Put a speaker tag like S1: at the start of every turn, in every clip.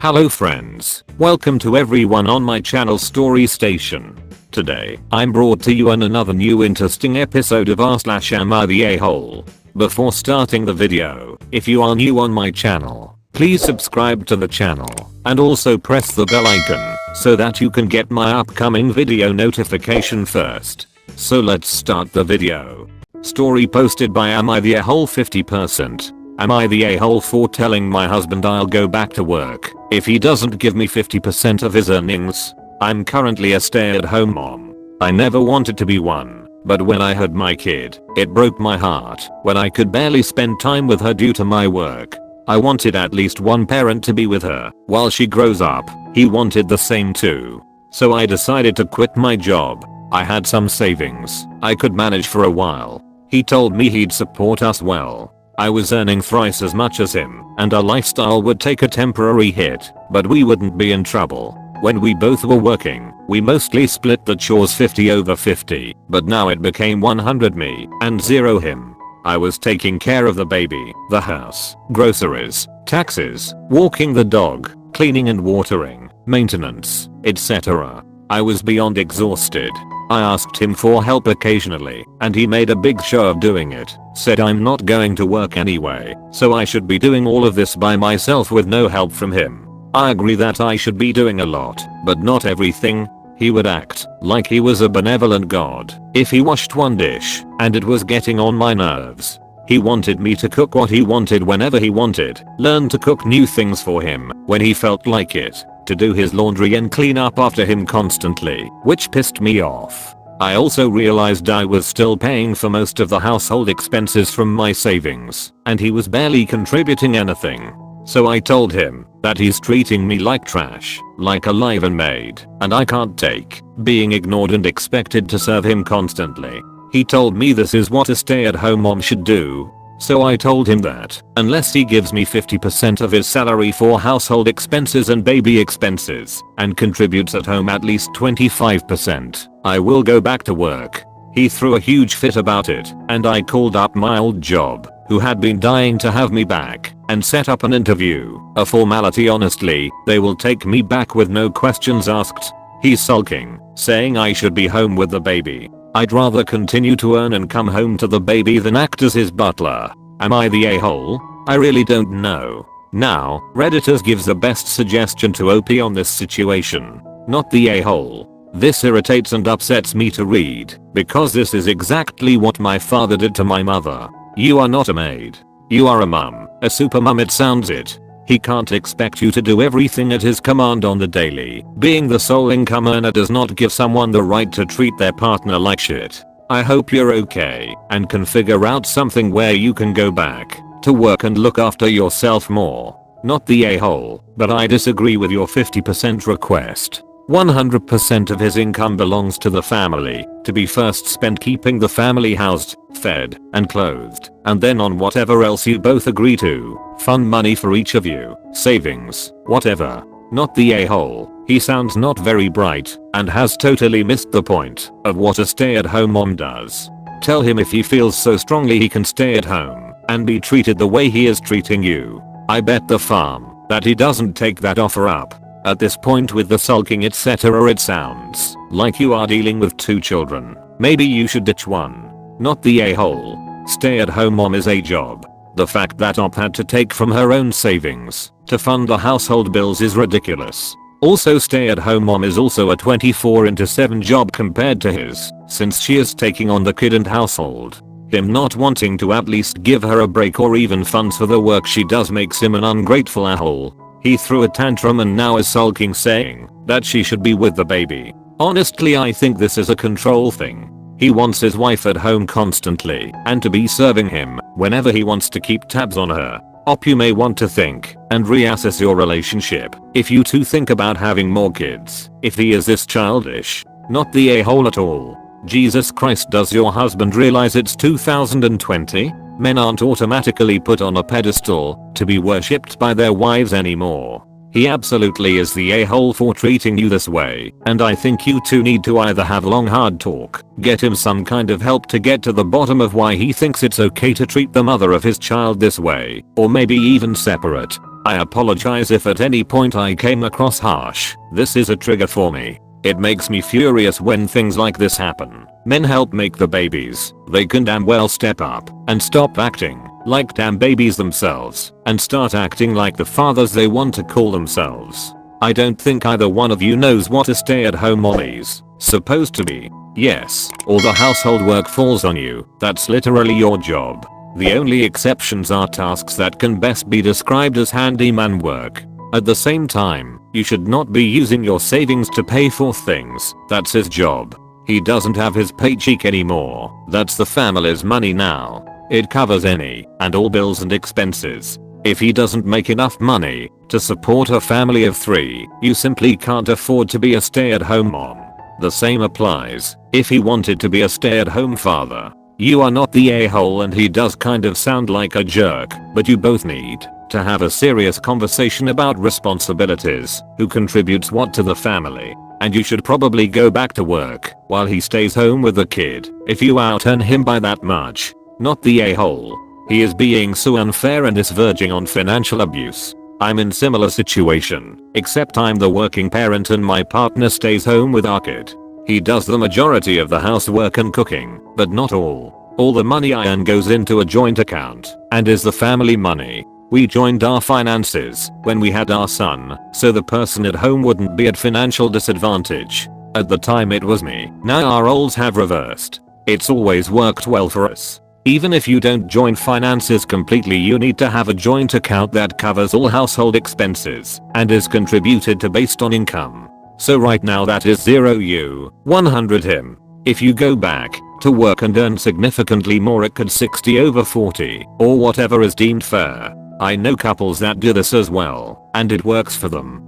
S1: Hello friends, welcome to everyone on my channel Story Station. Today, I'm brought to you another new interesting episode of r/AmItheAhole. Before starting the video, if you are new on my channel, please subscribe to the channel and also press the bell icon so that you can get my upcoming video notification first. So let's start the video. Story posted by AmItheAhole 50%. AmItheAhole for telling my husband I'll go back to work if he doesn't give me 50% of his earnings. I'm currently a stay-at-home mom. I never wanted to be one, but when I had my kid, it broke my heart when I could barely spend time with her due to my work. I wanted at least one parent to be with her while she grows up. He wanted the same too. So I decided to quit my job. I had some savings I could manage for a while. He told me he'd support us well. I was earning thrice as much as him, and our lifestyle would take a temporary hit, but we wouldn't be in trouble. When we both were working, we mostly split the chores 50/50, but now it became 100 me and 0 him. I was taking care of the baby, the house, groceries, taxes, walking the dog, cleaning and watering, maintenance, etc. I was beyond exhausted. I asked him for help occasionally, and he made a big show of doing it, said I'm not going to work anyway, so I should be doing all of this by myself with no help from him. I agree that I should be doing a lot, but not everything. He would act like he was a benevolent god if he washed one dish, and it was getting on my nerves. He wanted me to cook what he wanted whenever he wanted, learn to cook new things for him when he felt like it, to do his laundry and clean up after him constantly, which pissed me off. I also realized I was still paying for most of the household expenses from my savings, and he was barely contributing anything. So I told him that he's treating me like trash, like a live-in maid, and I can't take being ignored and expected to serve him constantly. He told me this is what a stay-at-home mom should do. So I told him that, unless he gives me 50% of his salary for household expenses and baby expenses, and contributes at home at least 25%, I will go back to work. He threw a huge fit about it, and I called up my old job, who had been dying to have me back, and set up an interview. A formality honestly, they will take me back with no questions asked. He's sulking, saying I should be home with the baby. I'd rather continue to earn and come home to the baby than act as his butler. Am I the a-hole? I really don't know. Now, Redditors gives the best suggestion to OP on this situation. Not the a-hole. This irritates and upsets me to read, because this is exactly what my father did to my mother. You are not a maid. You are a mum, a super mum it sounds it. He can't expect you to do everything at his command on the daily. Being the sole income earner does not give someone the right to treat their partner like shit. I hope you're okay and can figure out something where you can go back to work and look after yourself more. Not the a-hole, but I disagree with your 50% request. 100% of his income belongs to the family, to be first spent keeping the family housed, fed, and clothed, and then on whatever else you both agree to. Fund money for each of you, savings, whatever. Not the a-hole. He sounds not very bright and has totally missed the point of what a stay-at-home mom does. Tell him if he feels so strongly he can stay at home and be treated the way he is treating you. I bet the farm that he doesn't take that offer up. At this point with the sulking etc. it sounds like you are dealing with 2 children. Maybe you should ditch one. Not the a-hole. Stay-at-home mom is a job. The fact that OP had to take from her own savings to fund the household bills is ridiculous. Also stay-at-home mom is also a 24/7 job compared to his, since she is taking on the kid and household. Him not wanting to at least give her a break or even funds for the work she does makes him an ungrateful a-hole. He threw a tantrum and now is sulking saying that she should be with the baby. Honestly I think this is a control thing. He wants his wife at home constantly and to be serving him whenever he wants to keep tabs on her. OP you may want to think and reassess your relationship if you two think about having more kids, if he is this childish. Not the a-hole at all. Jesus Christ, does your husband realize it's 2020? Men aren't automatically put on a pedestal to be worshipped by their wives anymore. He absolutely is the a-hole for treating you this way, and I think you two need to either have long hard talk, get him some kind of help to get to the bottom of why he thinks it's okay to treat the mother of his child this way, or maybe even separate. I apologize if at any point I came across harsh. This is a trigger for me. It makes me furious when things like this happen. Men help make the babies. They can damn well step up and stop acting like damn babies themselves and start acting like the fathers they want to call themselves. I don't think either one of you knows what a stay-at-home mommy's supposed to be. Yes, all the household work falls on you. That's literally your job. The only exceptions are tasks that can best be described as handyman work. At the same time, you should not be using your savings to pay for things. That's his job. He doesn't have his paycheck anymore. That's the family's money now. It covers any and all bills and expenses. If he doesn't make enough money to support a family of 3, you simply can't afford to be a stay-at-home mom. The same applies if he wanted to be a stay-at-home father. You are not the a-hole and he does kind of sound like a jerk, but you both need to have a serious conversation about responsibilities, who contributes what to the family, and you should probably go back to work while he stays home with the kid if you out-earn him by that much. Not the a-hole. He is being so unfair and is verging on financial abuse. I'm in similar situation, except I'm the working parent and my partner stays home with our kid. He does the majority of the housework and cooking, but not all. All the money I earn goes into a joint account and is the family money. We joined our finances when we had our son, so the person at home wouldn't be at financial disadvantage. At the time it was me. Now our roles have reversed. It's always worked well for us. Even if you don't join finances completely, you need to have a joint account that covers all household expenses and is contributed to based on income. So right now that is 0 you, 100 him. If you go back to work and earn significantly more, it could 60/40 or whatever is deemed fair. I know couples that do this as well, and it works for them.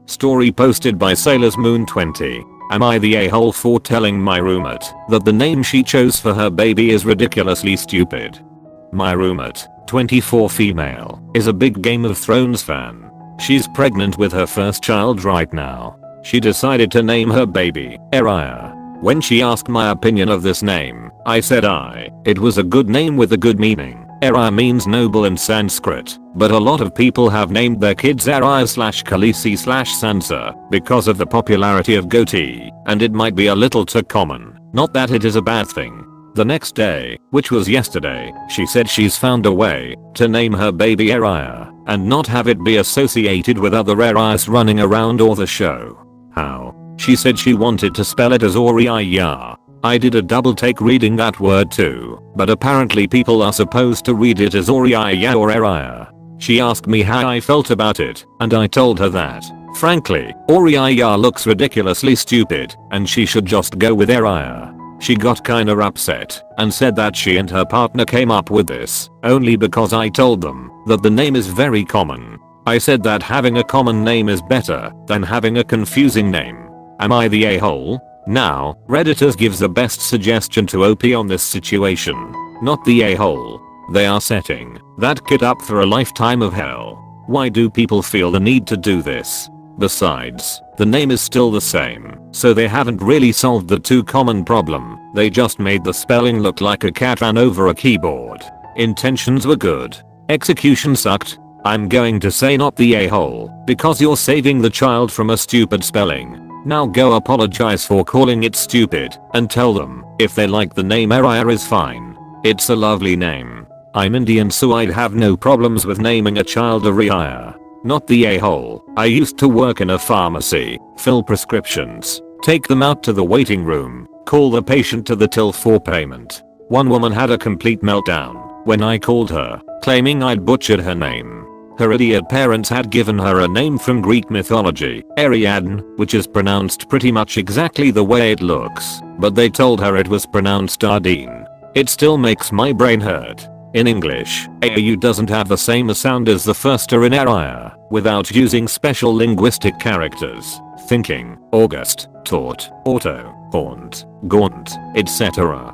S1: Story posted by Sailor's Moon 20. Am I the a-hole for telling my roommate that the name she chose for her baby is ridiculously stupid? My roommate, 24 female, is a big Game of Thrones fan. She's pregnant with her first child right now. She decided to name her baby Arya. When she asked my opinion of this name, I said it was a good name with a good meaning. Arya means noble in Sanskrit, but a lot of people have named their kids Arya/Khaleesi/Sansa because of the popularity of goatee, and it might be a little too common. Not that it is a bad thing. The next day, which was yesterday, she said she's found a way to name her baby Arya and not have it be associated with other Aryas running around or the show. How? She said she wanted to spell it as Oriya. I did a double take reading that word too, but apparently people are supposed to read it as Oriya or Arya. She asked me how I felt about it, and I told her that, frankly, Oriya looks ridiculously stupid, and she should just go with Arya. She got kinda upset, and said that she and her partner came up with this, only because I told them that the name is very common. I said that having a common name is better than having a confusing name. Am I the a-hole? Now, Redditors gives the best suggestion to OP on this situation. Not the a-hole. They are setting that kid up for a lifetime of hell. Why do people feel the need to do this? Besides, the name is still the same, so they haven't really solved the too common problem. They just made the spelling look like a cat ran over a keyboard. Intentions were good. Execution sucked. I'm going to say not the a-hole, because you're saving the child from a stupid spelling. Now go apologize for calling it stupid, and tell them if they like the name Arya is fine. It's a lovely name. I'm Indian, so I'd have no problems with naming a child Arya. Not the a-hole. I used to work in a pharmacy, fill prescriptions, take them out to the waiting room, call the patient to the till for payment. One woman had a complete meltdown when I called her, claiming I'd butchered her name. Her idiot parents had given her a name from Greek mythology, Ariadne, which is pronounced pretty much exactly the way it looks, but they told her it was pronounced Ardeen. It still makes my brain hurt. In English, AU doesn't have the same sound as the first R in Arya, without using special linguistic characters, thinking, August, taught, auto, haunt, gaunt, etc.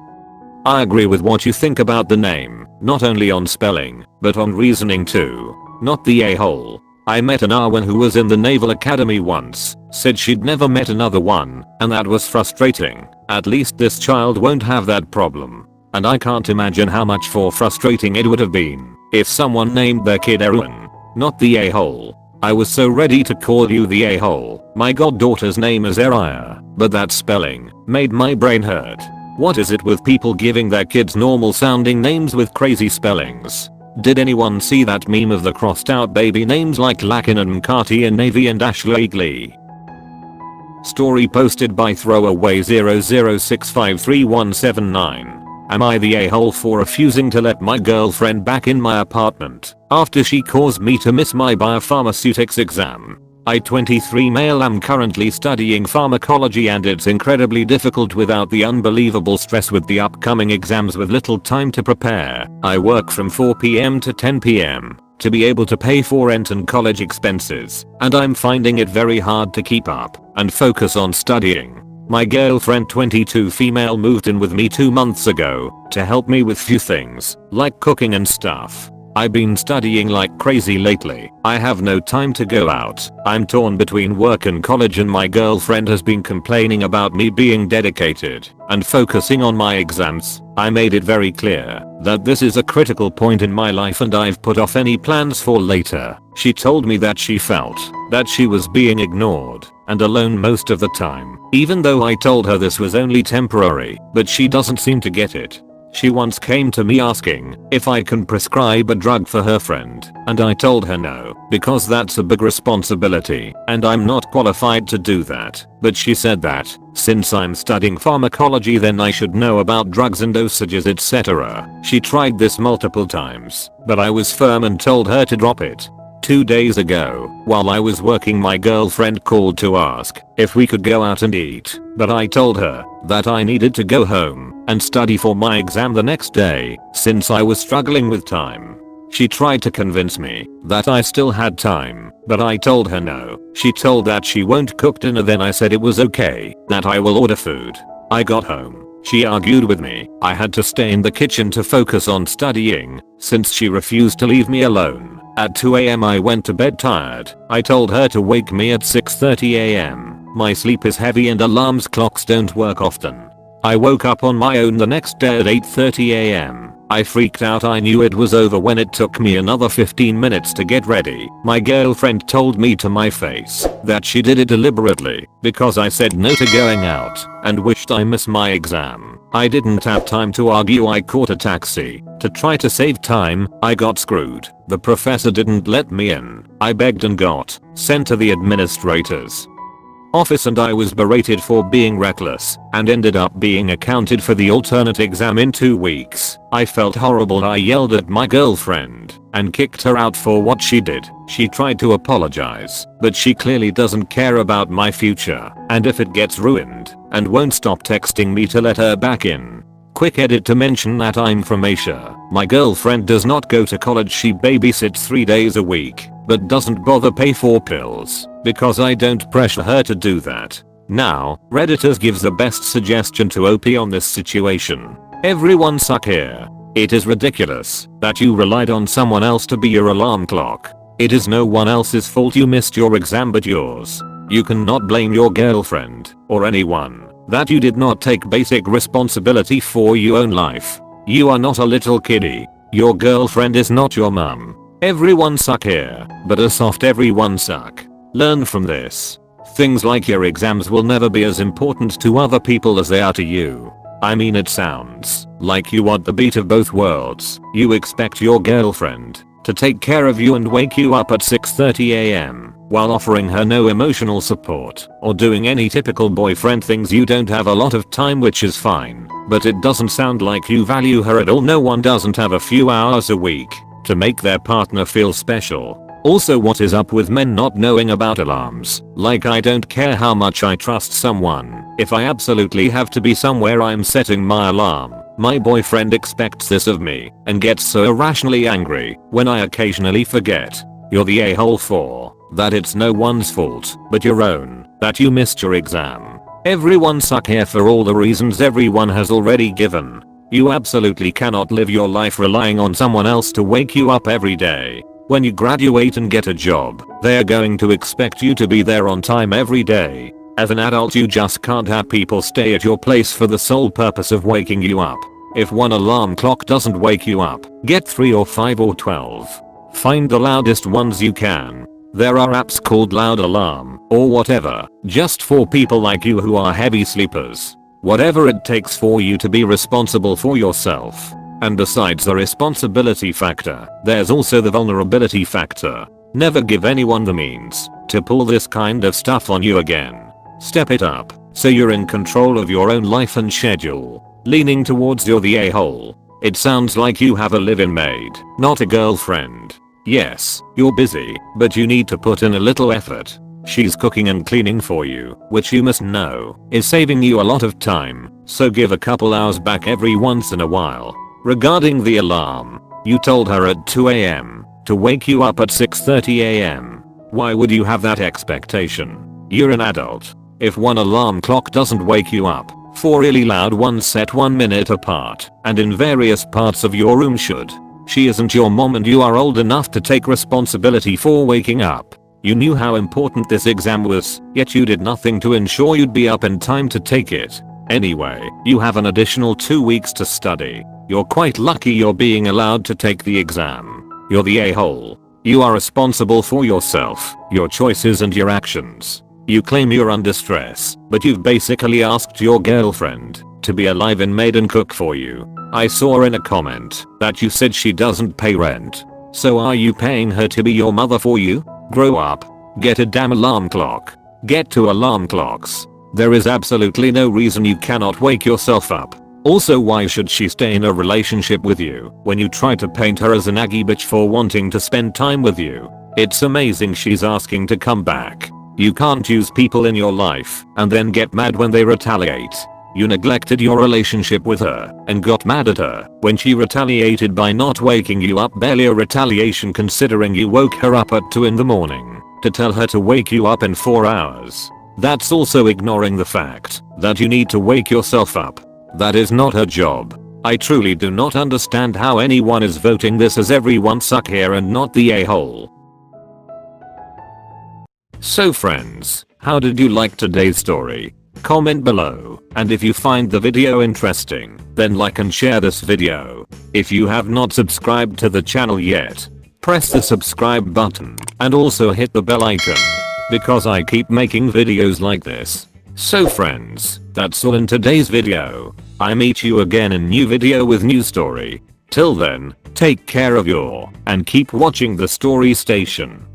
S1: I agree with what you think about the name, not only on spelling, but on reasoning too. Not the a-hole. I met an Arwen who was in the Naval Academy once, said she'd never met another one, and that was frustrating. At least this child won't have that problem. And I can't imagine how much more frustrating it would have been if someone named their kid Erwin. not the a-hole. I was so ready to call you the a-hole. My goddaughter's name is Aita, but that spelling made my brain hurt. What is it with people giving their kids normal sounding names with crazy spellings? Did anyone see that meme of the crossed out baby names like Lakin and Mkati and Navy and Ashley Glee? Story posted by throwaway 00653179. Am I the a-hole for refusing to let my girlfriend back in my apartment after she caused me to miss my biopharmaceutics exam? I 23 male am currently studying pharmacology and it's incredibly difficult without the unbelievable stress with the upcoming exams with little time to prepare. I work from 4 PM to 10 PM to be able to pay for rent and college expenses, and I'm finding it very hard to keep up and focus on studying. My girlfriend 22 female moved in with me 2 months ago to help me with few things like cooking and stuff. I've been studying like crazy lately. I have no time to go out. I'm torn between work and college and my girlfriend has been complaining about me being dedicated and focusing on my exams. I made it very clear that this is a critical point in my life and I've put off any plans for later. She told me that she felt that she was being ignored and alone most of the time, even though I told her this was only temporary, but she doesn't seem to get it. She once came to me asking if I can prescribe a drug for her friend, and I told her no, because that's a big responsibility and I'm not qualified to do that. But she said that since I'm studying pharmacology then I should know about drugs and dosages etc. She tried this multiple times, but I was firm and told her to drop it. 2 days ago, while I was working, my girlfriend called to ask if we could go out and eat, but I told her that I needed to go home and study for my exam the next day since I was struggling with time. She tried to convince me that I still had time, but I told her no. She told that she won't cook dinner, then I said it was okay, that I will order food. I got home. She argued with me. I had to stay in the kitchen to focus on studying since she refused to leave me alone. At 2 AM I went to bed tired. I told her to wake me at 6:30 AM. My sleep is heavy and alarms clocks don't work often. I woke up on my own the next day at 8:30 AM. I freaked out. I knew it was over when it took me another 15 minutes to get ready. My girlfriend told me to my face that she did it deliberately because I said no to going out and wished I missed my exam. I didn't have time to argue. I caught a taxi to try to save time. I got screwed. The professor didn't let me in. I begged and got sent to the administrator's office and I was berated for being reckless and ended up being accounted for the alternate exam in 2 weeks. I felt horrible. I yelled at my girlfriend and kicked her out for what she did. She tried to apologize, but she clearly doesn't care about my future and if it gets ruined, and won't stop texting me to let her back in. Quick edit to mention that I'm from Asia. My girlfriend does not go to college. She babysits 3 days a week, but doesn't bother pay for pills because I don't pressure her to do that. Now, Redditors gives the best suggestion to OP on this situation. Everyone suck here. It is ridiculous that you relied on someone else to be your alarm clock. It is no one else's fault you missed your exam but yours. You cannot blame your girlfriend or anyone that you did not take basic responsibility for your own life. You are not a little kiddie. Your girlfriend is not your mum. Everyone suck here, but a soft everyone suck. Learn from this. Things like your exams will never be as important to other people as they are to you. I mean, it sounds like you want the beat of both worlds. You expect your girlfriend to take care of you and wake you up at 6:30 AM while offering her no emotional support or doing any typical boyfriend things. You don't have a lot of time, which is fine, but it doesn't sound like you value her at all. No one doesn't have a few hours a week to make their partner feel special. Also, what is up with men not knowing about alarms? Like, I don't care how much I trust someone. If I absolutely have to be somewhere, I'm setting my alarm. My boyfriend expects this of me and gets so irrationally angry when I occasionally forget. You're the a-hole for that. It's no one's fault but your own that you missed your exam. Everyone suck here for all the reasons everyone has already given. You absolutely cannot live your life relying on someone else to wake you up every day. When you graduate and get a job, they're going to expect you to be there on time every day. As an adult, you just can't have people stay at your place for the sole purpose of waking you up. If one alarm clock doesn't wake you up, get 3 or 5 or 12. Find the loudest ones you can. There are apps called Loud Alarm or whatever, just for people like you who are heavy sleepers. Whatever it takes for you to be responsible for yourself. And besides the responsibility factor, there's also the vulnerability factor. Never give anyone the means to pull this kind of stuff on you again. Step it up so you're in control of your own life and schedule. Leaning towards you're the a-hole. It sounds like you have a live-in maid, not a girlfriend. Yes, you're busy, but you need to put in a little effort. She's cooking and cleaning for you, which you must know is saving you a lot of time, so give a couple hours back every once in a while. Regarding the alarm, you told her at 2 AM to wake you up at 6:30 AM. Why would you have that expectation? You're an adult. If one alarm clock doesn't wake you up, 4 really loud ones set 1 minute apart and in various parts of your room should. She isn't your mom and you are old enough to take responsibility for waking up. You knew how important this exam was, yet you did nothing to ensure you'd be up in time to take it. Anyway, you have an additional 2 weeks to study. You're quite lucky you're being allowed to take the exam. You're the a-hole. You are responsible for yourself, your choices and your actions. You claim you're under stress, but you've basically asked your girlfriend to be a live-in maid and cook for you. I saw in a comment that you said she doesn't pay rent. So are you paying her to be your mother for you? Grow up. Get a damn alarm clock. Get 2 alarm clocks. There is absolutely no reason you cannot wake yourself up. Also, why should she stay in a relationship with you when you try to paint her as a naggy bitch for wanting to spend time with you? It's amazing she's asking to come back. You can't use people in your life and then get mad when they retaliate. You neglected your relationship with her and got mad at her when she retaliated by not waking you up. Barely a retaliation considering you woke her up at 2 in the morning to tell her to wake you up in 4 hours. That's also ignoring the fact that you need to wake yourself up. That is not her job. I truly do not understand how anyone is voting this as everyone suck here and not the a-hole. So friends, how did you like today's story? Comment below, and if you find the video interesting, then like and share this video. If you have not subscribed to the channel yet, press the subscribe button and also hit the bell icon, because I keep making videos like this. So friends, that's all in today's video. I meet you again in new video with new story. Till then, take care of your and keep watching the story station.